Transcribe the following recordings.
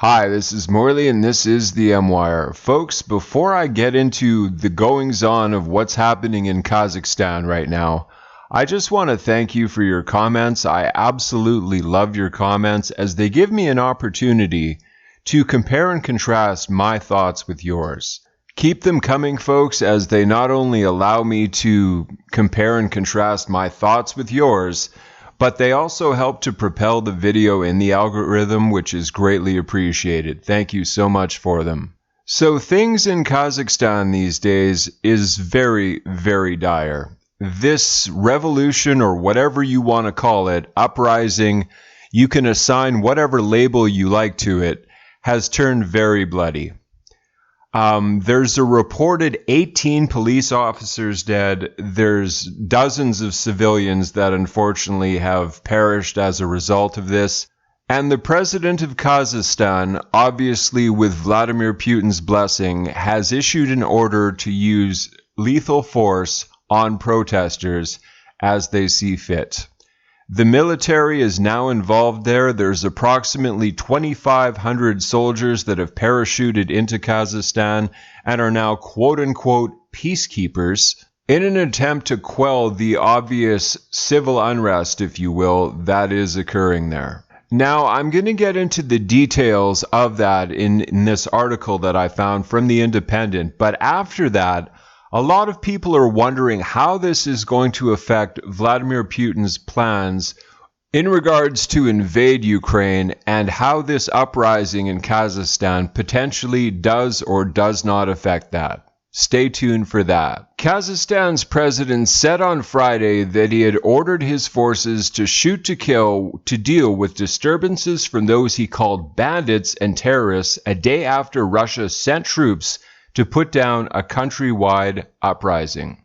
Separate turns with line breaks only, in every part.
Hi, this is Morley and this is the M-Wire. Folks, before I get into the goings-on of what's happening in Kazakhstan right now, I just want to thank you for your comments. I absolutely love your comments as they give me an opportunity to compare and contrast my thoughts with yours. Keep them coming, folks, as they not only allow me to compare and contrast my thoughts with yours, but they also help to propel the video in the algorithm, which is greatly appreciated. Thank you so much for them. So things in Kazakhstan these days is very, very dire. This revolution, or whatever you want to call it, uprising, you can assign whatever label you like to it, has turned very bloody. There's a reported 18 police officers dead. There's dozens of civilians that unfortunately have perished as a result of this. And the president of Kazakhstan, obviously with Vladimir Putin's blessing, has issued an order to use lethal force on protesters as they see fit. The military is now involved there. There's approximately 2,500 soldiers that have parachuted into Kazakhstan and are now quote-unquote peacekeepers in an attempt to quell the obvious civil unrest, if you will, that is occurring there. Now, I'm going to get into the details of that in this article that I found from The Independent, but after that, a lot of people are wondering how this is going to affect Vladimir Putin's plans in regards to invade Ukraine and how this uprising in Kazakhstan potentially does or does not affect that. Stay tuned for that. Kazakhstan's president said on Friday that he had ordered his forces to shoot to kill to deal with disturbances from those he called bandits and terrorists a day after Russia sent troops to put down a countrywide uprising.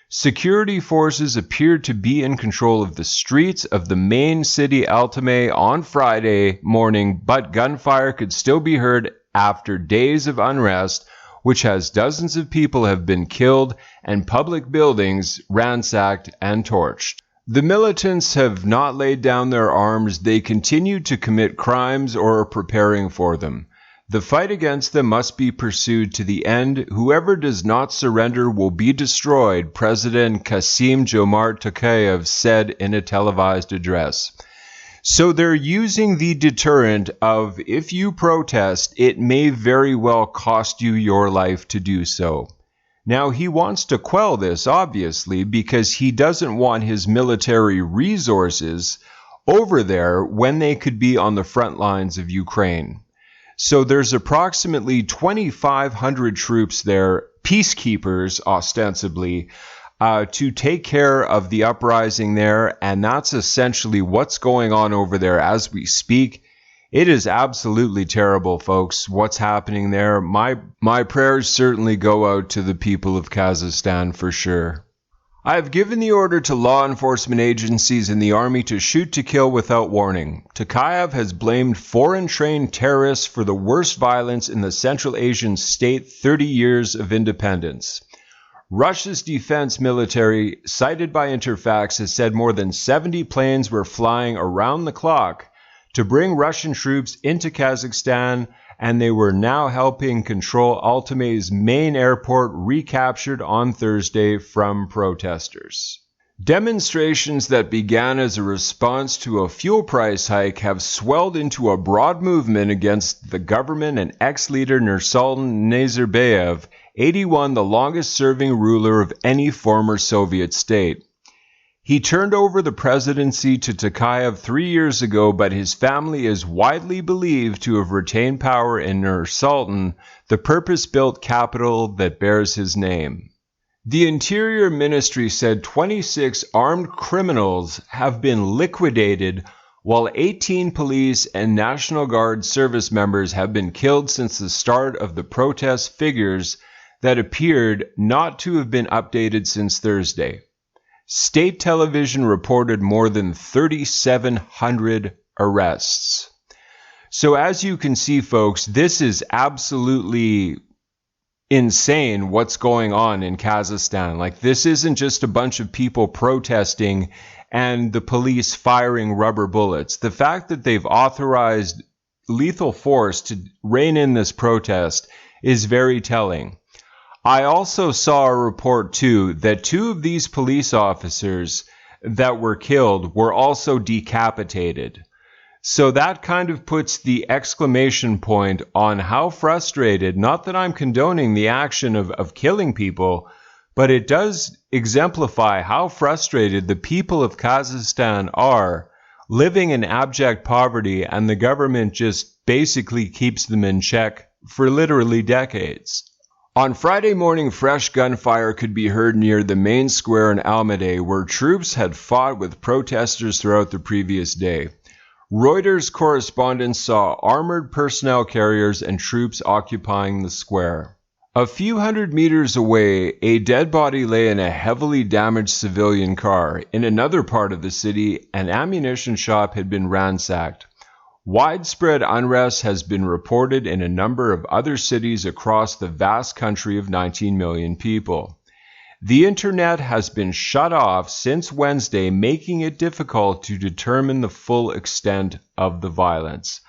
Security forces appeared to be in control of the streets of the main city Altamay on Friday morning, but gunfire could still be heard after days of unrest, which has dozens of people have been killed and public buildings ransacked and torched. The militants have not laid down their arms. They continue to commit crimes or are preparing for them. The fight against them must be pursued to the end. Whoever does not surrender will be destroyed, President Kassym-Jomart Tokayev said in a televised address. So they're using the deterrent of if you protest, it may very well cost you your life to do so. Now, he wants to quell this, obviously, because he doesn't want his military resources over there when they could be on the front lines of Ukraine. So there's approximately 2,500 troops there, peacekeepers ostensibly, to take care of the uprising there, and that's essentially what's going on over there as we speak. It is absolutely terrible, folks, what's happening there. My prayers certainly go out to the people of Kazakhstan for sure. I have given the order to law enforcement agencies in the army to shoot to kill without warning. Tokayev has blamed foreign-trained terrorists for the worst violence in the Central Asian state 30 years of independence. Russia's defense military, cited by Interfax, has said more than 70 planes were flying around the clock to bring Russian troops into Kazakhstan, and they were now helping control Altamay's main airport, recaptured on Thursday from protesters. Demonstrations that began as a response to a fuel price hike have swelled into a broad movement against the government and ex-leader Nursultan Nazarbayev, 81, the longest-serving ruler of any former Soviet state. He turned over the presidency to Tokayev 3 years ago, but his family is widely believed to have retained power in Nur-Sultan, the purpose-built capital that bears his name. The Interior Ministry said 26 armed criminals have been liquidated, while 18 police and National Guard service members have been killed since the start of the protest, figures that appeared not to have been updated since Thursday. State television reported more than 3,700 arrests. So as you can see, folks, this is absolutely insane what's going on in Kazakhstan. Like, this isn't just a bunch of people protesting and the police firing rubber bullets. The fact that they've authorized lethal force to rein in this protest is very telling. I also saw a report, too, that 2 of these police officers that were killed were also decapitated. So that kind of puts the exclamation point on how frustrated, not that I'm condoning the action of killing people, but it does exemplify how frustrated the people of Kazakhstan are living in abject poverty, and the government just basically keeps them in check for literally decades. On Friday morning, fresh gunfire could be heard near the main square in Almaty, where troops had fought with protesters throughout the previous day. Reuters correspondents saw armored personnel carriers and troops occupying the square. A few hundred meters away, a dead body lay in a heavily damaged civilian car. In another part of the city, an ammunition shop had been ransacked. Widespread unrest has been reported in a number of other cities across the vast country of 19 million people. The internet has been shut off since Wednesday, making it difficult to determine the full extent of the violence.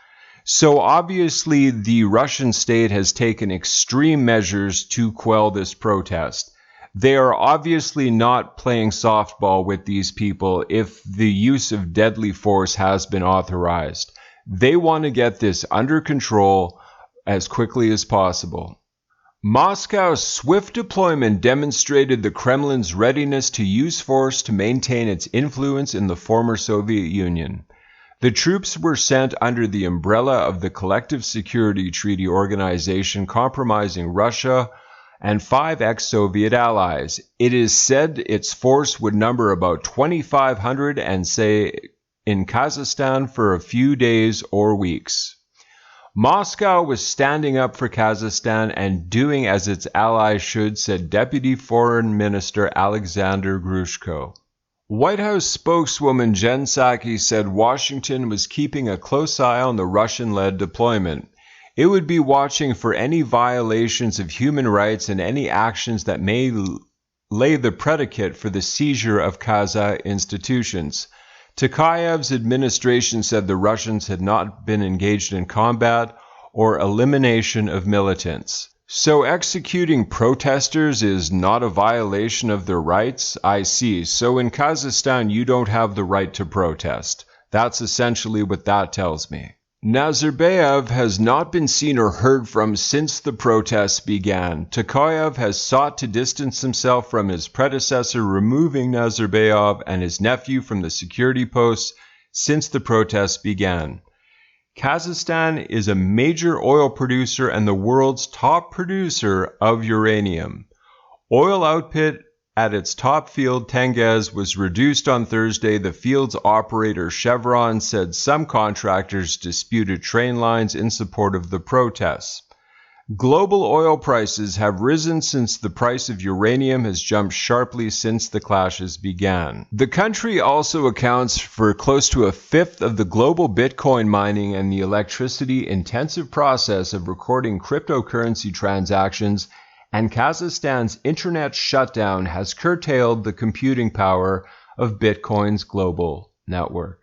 So obviously the Russian state has taken extreme measures to quell this protest. They are obviously not playing softball with these people if the use of deadly force has been authorized. They want to get this under control as quickly as possible. Moscow's swift deployment demonstrated the Kremlin's readiness to use force to maintain its influence in the former Soviet Union. The troops were sent under the umbrella of the Collective Security Treaty Organization, comprising Russia and 5 ex-Soviet allies. It is said its force would number about 2,500 and stay in Kazakhstan for a few days or weeks. Moscow was standing up for Kazakhstan and doing as its allies should, said Deputy Foreign Minister Alexander Grushko. White House spokeswoman Jen Psaki said Washington was keeping a close eye on the Russian-led deployment. It would be watching for any violations of human rights and any actions that may lay the predicate for the seizure of Kazakh institutions. Tokayev's administration said the Russians had not been engaged in combat or elimination of militants. So executing protesters is not a violation of their rights? I see. So in Kazakhstan you don't have the right to protest. That's essentially what that tells me. Nazarbayev has not been seen or heard from since the protests began. Tokayev has sought to distance himself from his predecessor, removing Nazarbayev and his nephew from the security posts since the protests began. Kazakhstan is a major oil producer and the world's top producer of uranium. Oil output at its top field, Tengiz, was reduced on Thursday. The field's operator, Chevron, said some contractors disputed train lines in support of the protests. Global oil prices have risen since the price of uranium has jumped sharply since the clashes began. The country also accounts for close to a fifth of the global Bitcoin mining and the electricity-intensive process of recording cryptocurrency transactions, and Kazakhstan's internet shutdown has curtailed the computing power of Bitcoin's global network.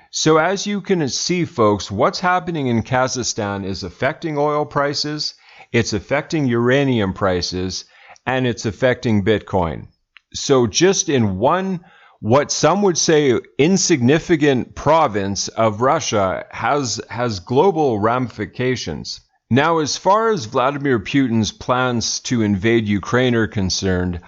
So as you can see, folks, what's happening in Kazakhstan is affecting oil prices, it's affecting uranium prices, and it's affecting Bitcoin. So just in one, what some would say insignificant province of Russia has global ramifications. Now, as far as Vladimir Putin's plans to invade Ukraine are concerned,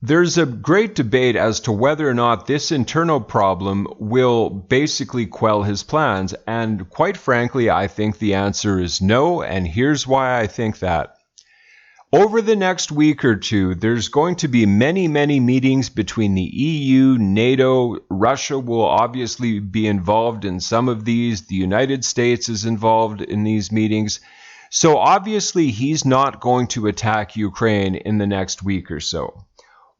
there's a great debate as to whether or not this internal problem will basically quell his plans, and quite frankly, I think the answer is no, and here's why I think that. Over the next week or two, there's going to be many meetings between the EU, NATO, Russia will obviously be involved in some of these, the United States is involved in these meetings. So obviously he's not going to attack Ukraine in the next week or so.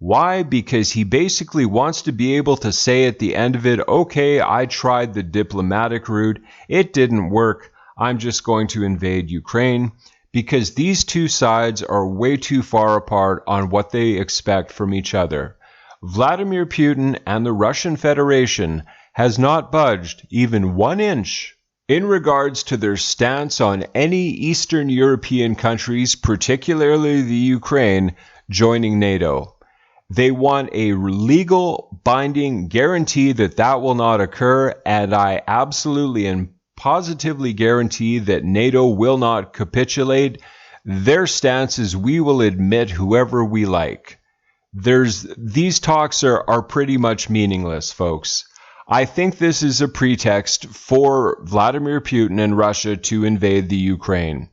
Why? Because he basically wants to be able to say at the end of it, okay, I tried the diplomatic route, it didn't work, I'm just going to invade Ukraine, because these two sides are way too far apart on what they expect from each other. Vladimir Putin and the Russian Federation has not budged even 1 inch in regards to their stance on any Eastern European countries, particularly the Ukraine, joining NATO. They want a legal binding guarantee that that will not occur, and I absolutely and positively guarantee that NATO will not capitulate. Their stance is we will admit whoever we like. These talks are pretty much meaningless, folks. I think this is a pretext for Vladimir Putin and Russia to invade the Ukraine.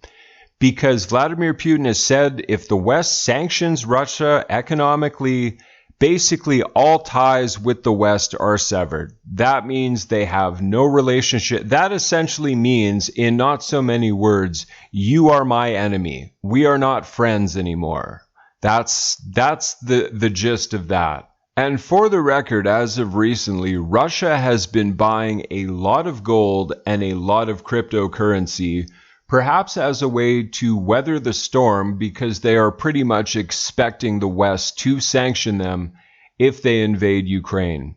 Because Vladimir Putin has said if the West sanctions Russia economically, basically all ties with the West are severed. That means they have no relationship. That essentially means, in not so many words, you are my enemy. We are not friends anymore. That's the gist of that. And for the record, as of recently, Russia has been buying a lot of gold and a lot of cryptocurrency, perhaps as a way to weather the storm, because they are pretty much expecting the West to sanction them if they invade Ukraine.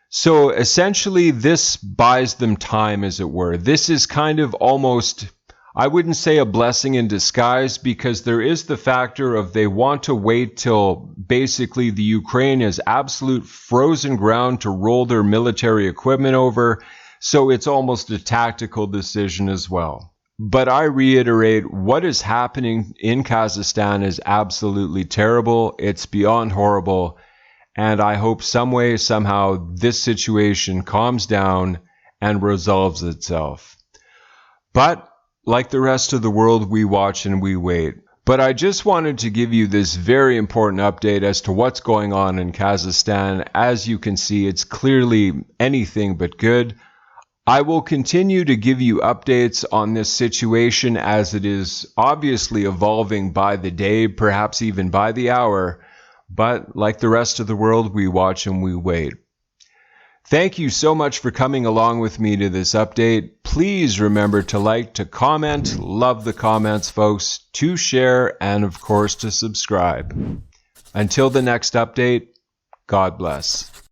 So essentially, this buys them time, as it were. This is kind of almost, I wouldn't say a blessing in disguise, because there is the factor of they want to wait till basically the Ukraine is absolute frozen ground to roll their military equipment over, so it's almost a tactical decision as well. But I reiterate, what is happening in Kazakhstan is absolutely terrible. It's beyond horrible, and I hope some way, somehow, this situation calms down and resolves itself. But like the rest of the world, we watch and we wait. But I just wanted to give you this very important update as to what's going on in Kazakhstan. As you can see, it's clearly anything but good. I will continue to give you updates on this situation as it is obviously evolving by the day, perhaps even by the hour. But like the rest of the world, we watch and we wait. Thank you so much for coming along with me to this update. Please remember to like, to comment, love the comments, folks, to share, and of course to subscribe. Until the next update, God bless.